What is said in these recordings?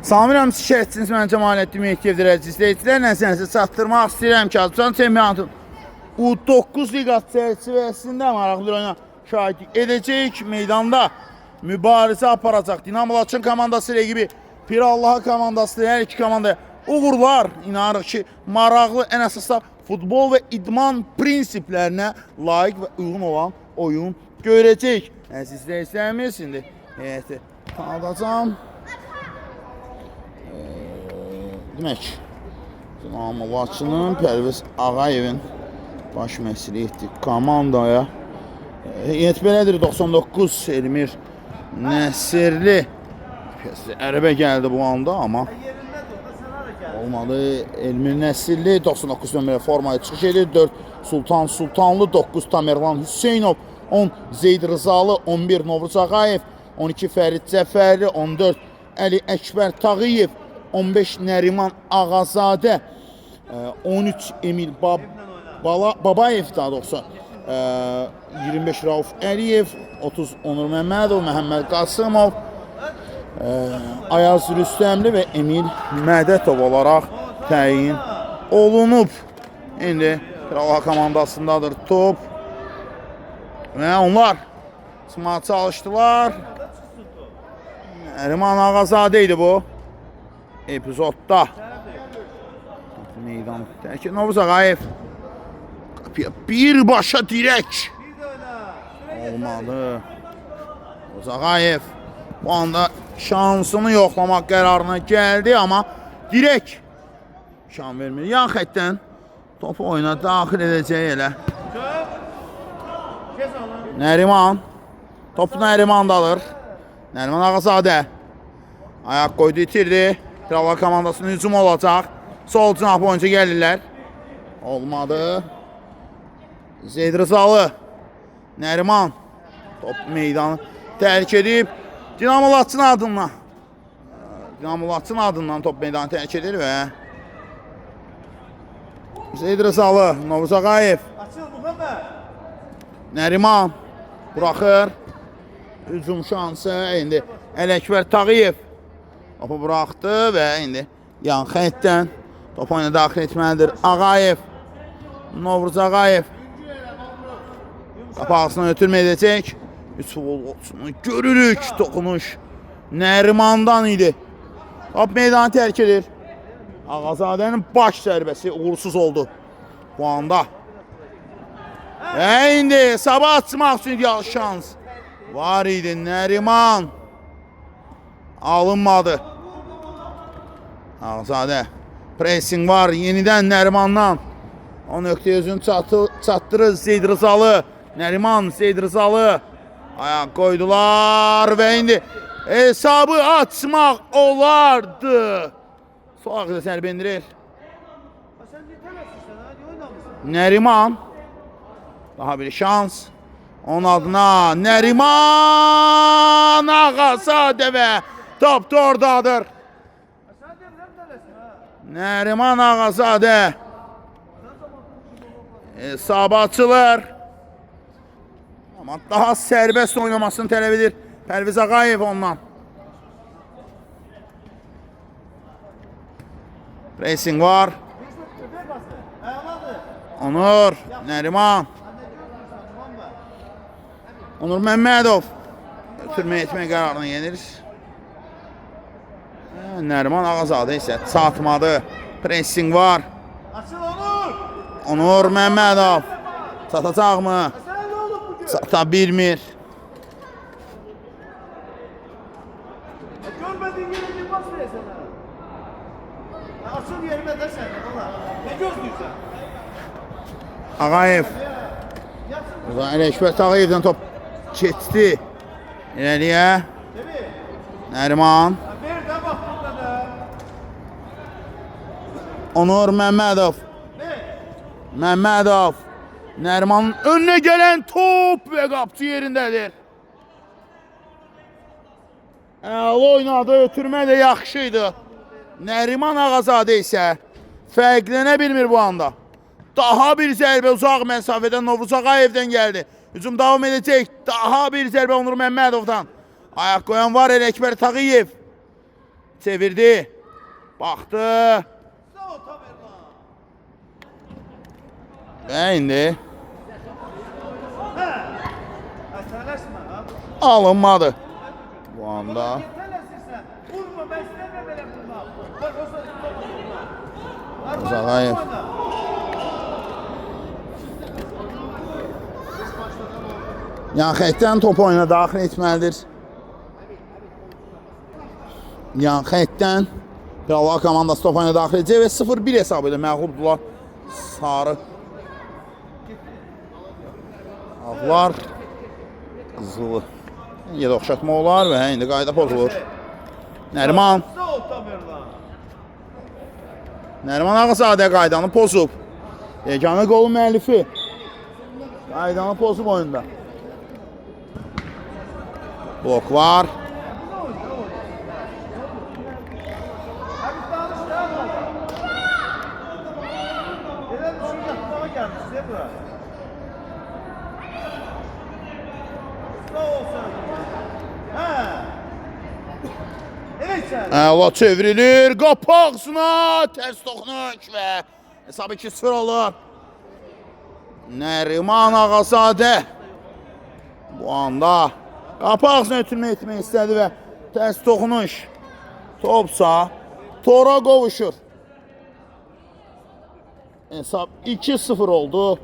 Samirəm, şikayətçiniz mən Cəmaləddin Mehdiyevdir əziz izləyicilər. Nəzərinizə çatdırmaq istəyirəm ki, Azərbaycan çempionatının U9 liqası çərçivəsində maraqlı bir oyuna şahidlik edəcəyik. Meydanda mübarizə aparacaq Dinamo Laçın komandası rəqibi Pirallaha komandası, hər iki komandaya uğurlar. İnanırıq ki, maraqlı, ən əsasda futbol və idman prinsiplərinə layiq və uyğun olan oyun görəcəyik. Əziz izləyicilərimiz, indi heyəti tanıdacam. Demək, Dinamo Laçının Pərviz Ağayevin baş məsul etdiyi komandaya heyət belədir. 99 Elmir Nəsirli ərəbə gəldi bu anda, amma olmadı. Elmir Nəsirli 99 nömrə formaya çıxış edir. 4 Sultan Sultanlı, 9 Tamerlan Hüseynov, 10 Zeyd Rızalı, 11 Novruz Ağayev, 12 Fərid Cəfərli, 14 Əli Əkbər Tağıyev, 15 Nəriman Ağazadə, 13 Emil Babayev, daha doğrusu 25 Rauf Əliyev, 30 Onur Məmmədov, Məhəmməd Qasımov, Ayaz Rüstəmli və Emil Mədətov olaraq təyin olunub. İndi Pirallaha komandasındadır top və onlar çıxmağa çalışdılar. Nəriman Ağazadə idi bu epizodda. Meydan tərk edir Novruz Ağayev. Qapıya birbaşa dirək. Olmadı. Novruz Ağayev bu anda şansını yoxlamaq qərarına gəldi, amma dirək şan vermir. Yan xəttdən topu oyuna daxil edəcək elə. Nəriman. Topu Nəriman'da alır. Nəriman Ağazadə. Ayaq qoydu, itirdi. Pirallaha komandasının hücumu olacaq. Sol cinah boyunca gəlirlər. Olmadı. Zeyd Rızalı. Nəriman. Top meydanı tərk edib. Dinamo Laçın adından. Dinamo Laçın adından top meydanı tərk edir və Zeyd Rızalı. Novruz Ağayev. Nəriman. Buraxır. Hücum şansı. İndi Əli Əkbər Tağıyev. Topu buraxdı və indi yan xəttdən top oyuna daxil etməlidir Ağayev. Novruz Ağayev qapağısına ötürmə edəcək. 3 futbolçunu görürük. Toxunuş Nərimandan idi. Top meydanı tərk edir. Ağazadənin baş zərbəsi uğursuz oldu bu anda. Və indi sabah açmaq üçün ideal şans var idi. Nəriman alınmadı. Ağazadə. Pressing var. Yenidən Nərimandan. O nöqtəyə özünü çatdırır Zeyd Rızalı. Nəriman, Zeyd Rızalı. Ayaq qoydular və indi hesabı açmaq olardı. Sol ayaqda sərbə indirir. Nəriman. Daha bir şans. Onun adına Nəriman Ağazadə və top da oradadır. Nəriman Ağazadə. Hesabı açılır. Amma daha sərbəst oynamasını tələb edir Pərviz Ağayev ondan. Pressing var. Onur, Nəriman. Onur Məmmədov. Ötürmə etmək qərarını yenir. Nəriman Ağazadə isə çatmadı. Pressing var. Onur Məmmədov. Çatacaq mı? Çata bilmir. Görmədin yerə bir pas verəsən. Açıl yerimə də sən. Ne gözləyirsən? Ağayev. Burada Əli Əkbər Tağıyevdən top keçdi. İləliyə. Nəriman. Ver də bax burada da. Onur Məmmədov. Məmmədov. Nərimanın önünə gələn top və qapçı yerindədir. Əla oynadı, ötürmə də yaxşıydı. Nəriman Ağazadə isə fərqlənə bilmir bu anda. Daha bir zərbə uzaq məsafədən Novruz Ağayevdən gəldi. Hücum davam edəcək. Daha bir zərbə Onur Məmmədovdan. Ayaq qoyan var Əli Əkbər Tağıyev. çevirdi. Baxdı. Sağ ol Tamerlan. Və indi Əsələşmə ha. alınmadı. Bu anda Tələsirsən. Vurma, mən istəmirəm belə vurmaq. Bax, o sonra vurma. Zağayev. Yan xəttdən top oyuna daxil etməlidir. Yan xəttdən Pirallah komandası top oyuna daxil edəcək və 0-1 hesabı ilə məğlubdular sarı ağlar qızılı. Yenə də oxşatma olar və indi qayda pozulur. Nəriman Sağ ol Tamerlan. Nəriman Ağazadə qaydanı pozub. Yeganə qolun müəllifi qaydanı pozub oyunda. Blok var. Abi danış da ama. Elə düşün yatmağa gəlmişsə bura. Sağ ol sən. Hə. Evet sən. Əla çevrilir. Qapaqsına tərs toxunuş və hesabı 2-0 olur. Nəriman Ağazadə bu anda qapaqsına ötürmə etmək istədi və tərs toxunuş topsa tora qovuşur. Hesab 2-0 oldu.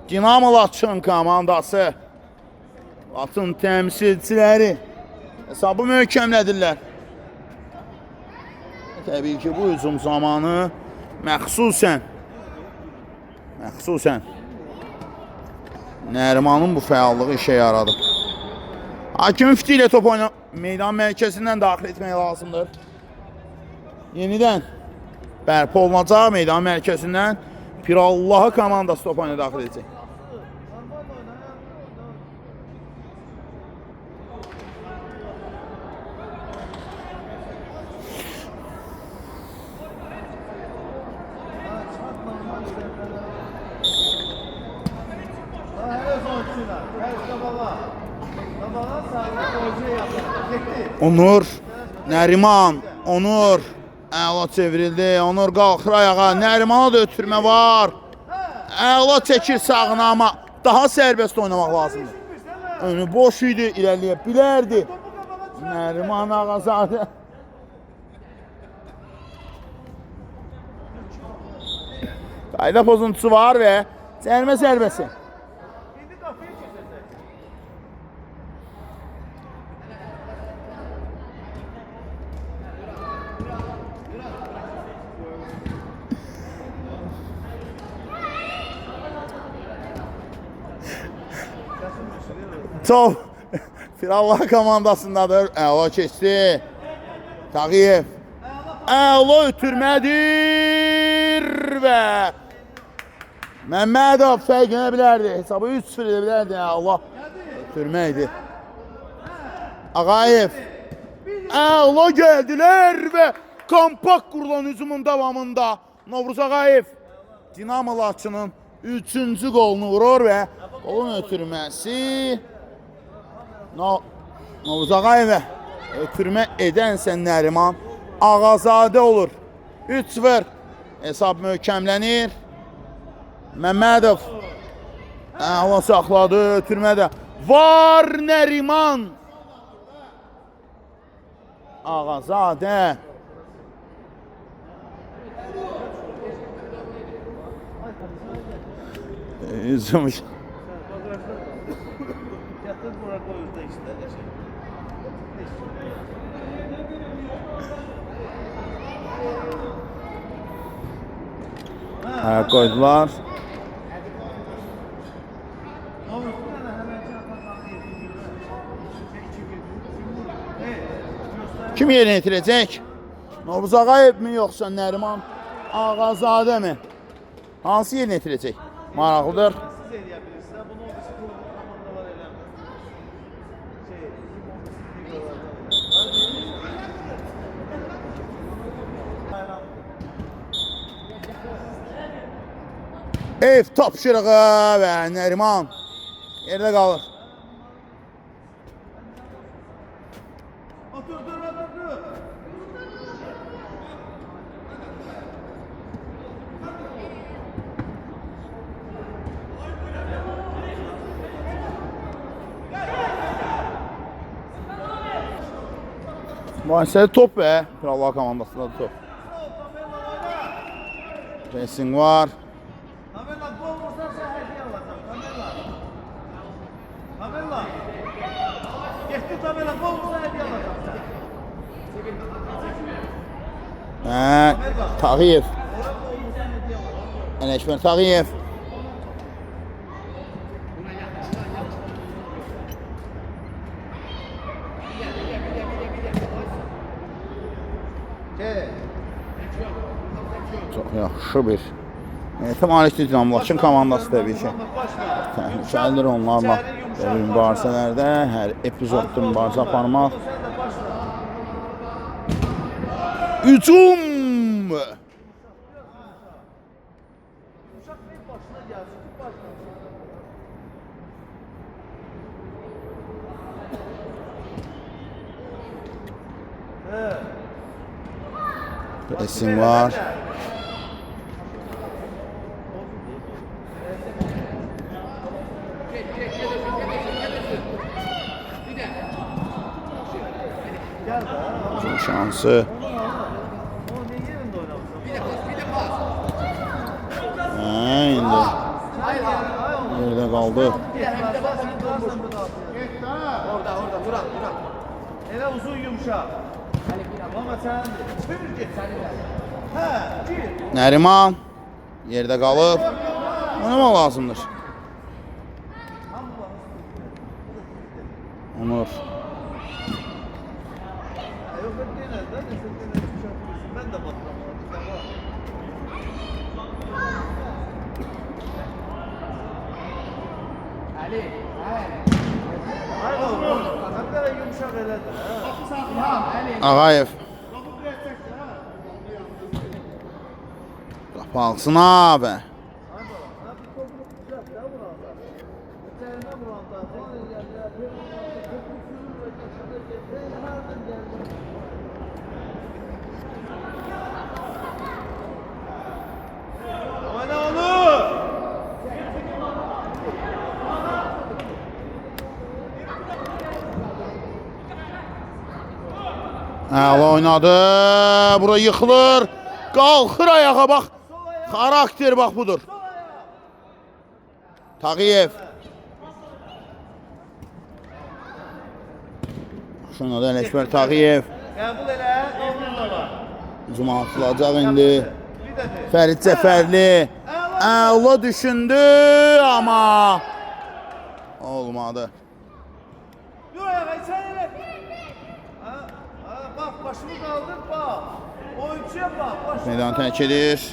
Dinamo Laçın komandası Laçın təmsilçiləri hesabı möhkəmlədirlər. Təbii ki, bu hücum zamanı məxsusən Nərimanın bu fəallığı işə yaradı. Hakim Müftü ilə top oyna meydan mərkəzindən daxil etmək lazımdır. Yenidən bərpa olunacaq meydan mərkəzindən Pirallahı komandası top oyuna daxil edəcək. Onur, Nəriman, Onur əla çevrildi, Onur qalxır ayağa, Nərimana da ötürmə var. Əla çəkir sağına, amma daha sərbəst oynamaq lazımdır. Önü boş idi, irəliyə bilərdi. Nəriman Ağazadə. Qayda pozuntusu var və cərimə zərbəsi. Top Pirallah komandasındadır. Əla keçdi. Tağıyev. Əla ötürmədir və Məmmədov fərqinə bilərdi. Hesabı 3-0 edə bilərdi. Əla ötürmə idi. Ağayev. Əla gəldilər və kompakt qurulan hücumun davamında Novruz Ağayev Dinamo Laçının 3-cü qolunu vurur və qolun ötürməsi Novruz Ağayevə ötürmə edənsə Nəriman Ağazadə olur. 3-0 hesab möhkəmlənir. Məmmədov əla saxladı, ötürmədə var Nəriman Ağazadə. Üzülmüş. Ayak koydular. Kim yerinə yetirəcək? Novruz Ağayev mi yoxsa Nəriman Ağazadə mi? Hansı yerinə yetirəcək? Maraqlıdır. Siz eləyə bilirsiniz. Bunu o birisi komandalar eləmir. Ev tapşırığı və Nəriman yerdə qalır. Mübahisəli top be. Krallar komandasında da top. Pressing var. Tabela gol vursan sen hediye alacağım. Tabela. Geçti tabela gol vursan hediye alacağım sen. Tağıyev. Ələşmər Tağıyev. Çox yaxşı bir malikli Dinamo komandası təbii ki. Təhlükəlidir onlarla mübarizələrdə, hər epizodda mübarizə aparmaq. Hücum! Pressing var. Hücum şansı. İndi yerdə qaldı. Orada Murat. Elə uzun yumuşaq. Ama sen çevir git. Hə, gir. Nəriman yerdə qalıb. Oynamaq lazımdır. Onur. Yok ben de batırım. Ali. Hayır oğlum. Sen de yumuşak elədir. Ağayev. Qapalsın abi. Oyna onu. Əla oynadı. Bura yıxılır. Qalxır ayağa bax. Xarakter bax budur. Tağıyev. Şuna da Ələşmər Tağıyev. Qəbul elə. Doğru var. Hücuma atılacaq indi. Fərid Cəfərli. Əla düşündü amma olmadı. Dur ayağa sen elə. Bak başımı kaldır bak. Oyuncuya bak. Başımı Meydan tərk edir. vermemiş.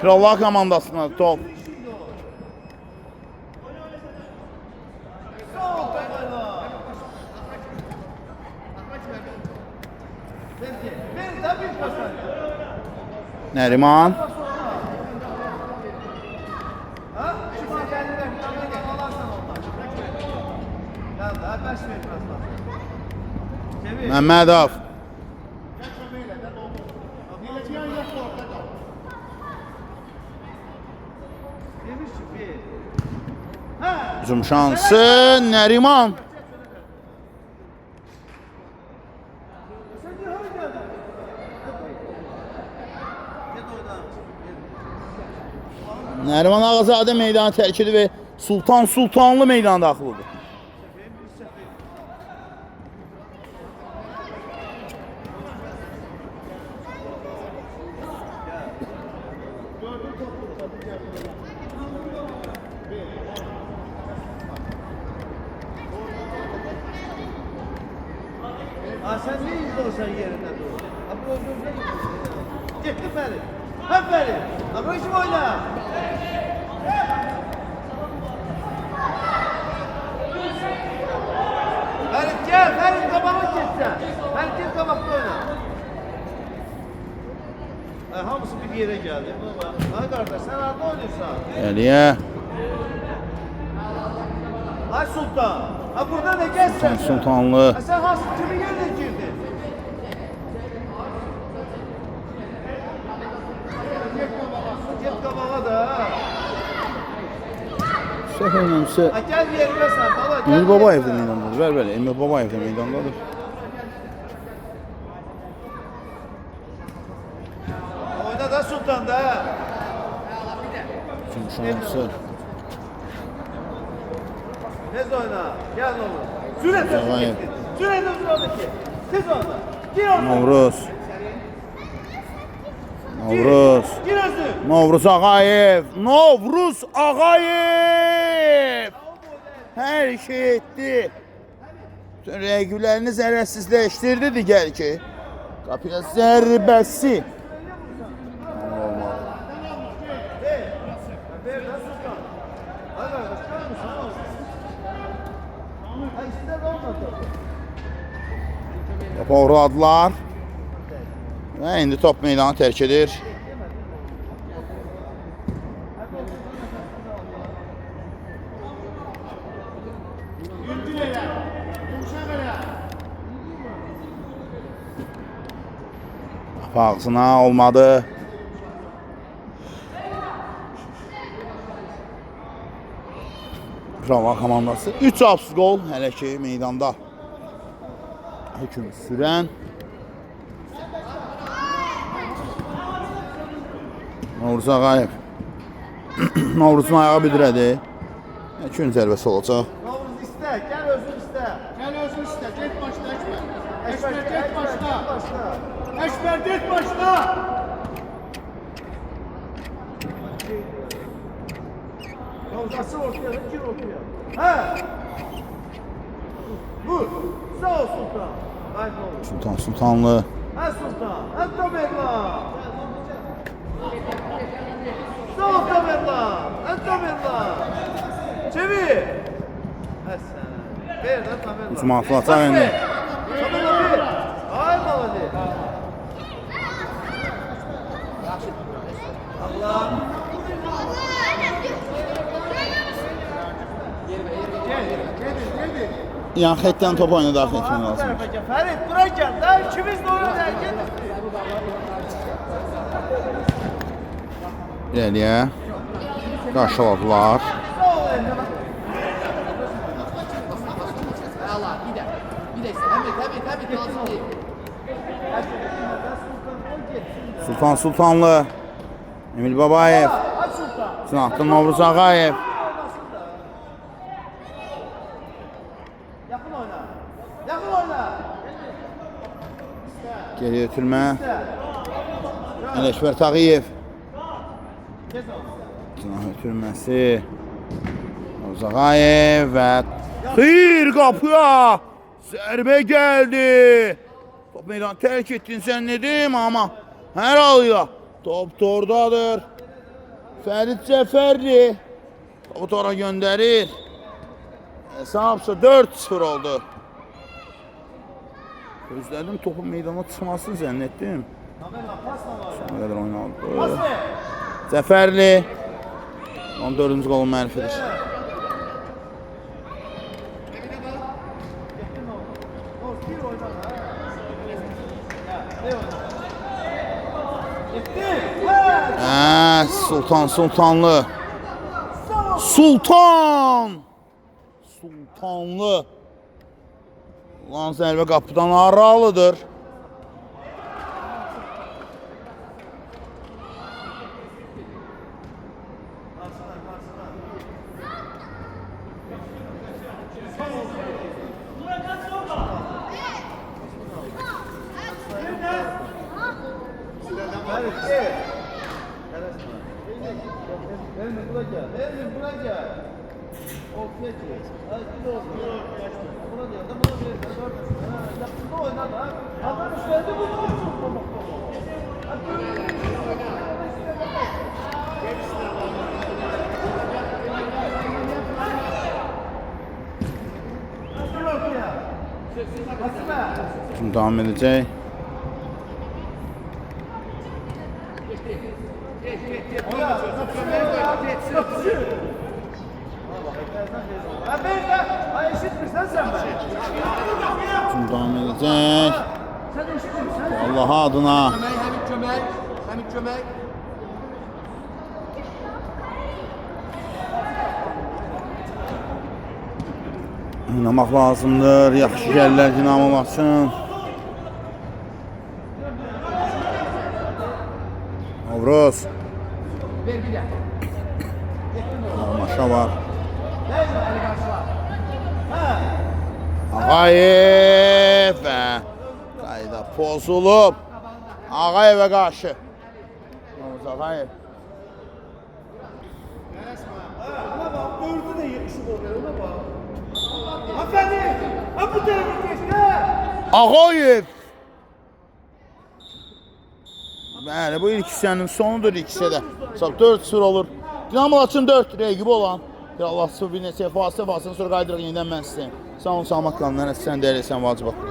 Krallar komandasına top. Sağ ol Tabela. Ver de bir pasaj. Nəriman. Ha? Şuna geldiler. Tabela alarsan ondan. Gel daha beş ver biraz daha. Çevir. Məmmədov. Demiş ki bir. Ha? Hücum şansı Nəriman. Sen niye öyle geldin? Gel oradan. Nəriman Ağazadə meydanı tərk edir və Sultanlı meydana daxil oldu. Sen ne izliyorsan yerinde dur. Abi gözünüzde gidiyorsun. Gitti Ferit. Hem Ferit. Abi işim oyna. Ferit gel. Ferit kabağa git sen. Ferit gel kabakta oyna. Hamısı bir yere geldi. Baba. Ha kardeş sen arada oynuyorsan. Əliyə. Ay Sultan. Ha burada ne gel sen. Sultanlı. Ha sen has kimin yerine girdin? Git kabağa da ha. Səhv eləmirəmsə Ha gel yerine sen baba. Gel Emir yerine Babayev də sen. meydandadır. Bəli, Emir Babayev də meydandadır. Sultan da ha. Şansı. Tez oyna. Gel oğlum. Süre tez Tamam. gitti. Süre tez oradaki. Tez oyna. Gir oğlum. Novruz. Novruz. Gir özü. Novruz Ağayev. Novruz Ağayev. Her şey etdi. Bütün rəqiblərini zərərsizləşdirdi digər ki. Qapıya zərbəsi. Ver lan Sultan. Hadi bak. Çıkar mısın oğlum? Ha ister olmadı. Topu uğradılar. Və indi top meydanı tərk edir. Ağzına olmadı. Prava komandası 3 hafsız gol hələ ki meydanda. Hökm sürən. Novruz Ağayev. Novruzun ayağı büdrədi. Üçün zərbəsi olacaq. Novruz iste. Gel özün iste. Gel özün iste. Get başla Eşber. Eşber, Eşber get başla. başla. Eşber get başla. Novruz asıl ortaya. Gir ortaya. Ha. Vur. Sağ ol Sultan. Haydi Novruz. Sultan Sultanlı. Ha Sultan. Ha Tamerlan. Sağ ol Tamerlan. Ha Tamerlan. Çevir. Ha sen. Ver lan Tamerlan. Hücum atlatacaq Pas indi. ver. Tamerlan ver. Ay maladi. Allah. Yan xəttdən top oyunu daxil etmək Bu lazım. tarafa gel. Ferit buraya gel. Daha ikimiz de oraya gel. İləliyə. Qarşıladılar. Sağ ol Emre. Allah bir de. Bir de tabii lazım değil. Sultan Sultanlı. Emil Babayev. Aç Sultan. Sınaqdı Novruz Ağayev. Yakın oyna. Yakın oyna. Geriyə ötürmə. Ələkbər Tağıyev. Kes ol. Sınaq ötürməsi. Novruz Ağayev və xeyr qapıya. Zərbə gəldi. Top meydanı tərk etdin sən dedim amma hər halıyla top tordadır. Fərid Cəfərli topu tora göndərir. Hesabsa 4-0 oldu. Gözlədim topun meydana çıxmasını zənn etdim. Tamerlan pasla var. Nə qədər oynadı. Pas ver. Cəfərli 14-cü qolun mənfidir. Dur, bir oyna da. Ya, ne oyna? Gitti. Evet. Sultan Sultanlı. Sultan! Sultanlı. Ulan zərbə qapıdan aralıdır. Evet, gel. Elmi buraya gel. Elmi buraya gel. Ortaya gel. Hadi git ortaya. Buna gel. Da buna ver. Yakında oyna da. Adam üstlerinde bu olsun. Gir ortaya. Hasibe. Şimdi devam edəcək. Ha ben de. Ha eşitmişsen sen ben. Şimdi devam edəcək. Sen eşitmişsen. Allah adına. Hem kömek. Oynamaq lazımdır. Yaxşı gəlirlər Dinamo maçın. Rus. Ver bir de. Maşa var. Ver eli karşıla. Ağayev və qayda pozulub. Ağayevə qarşı. Ağayev. Ona bak, gördü de yakışık oluyor, ona bak. Hanımefendi, ha bu tarafa geçti ha. Ağayev. Bəli, bu ilk hissənin sonudur ikisi də. 4-0 olur. Dinamo-Laçın 4 rəqib olan. Allah bir neçə fasilə sonra qayıdırıq yenidən mən sizə. Sağ olun, salamat qalın. Nənə sən də eləsən vacib.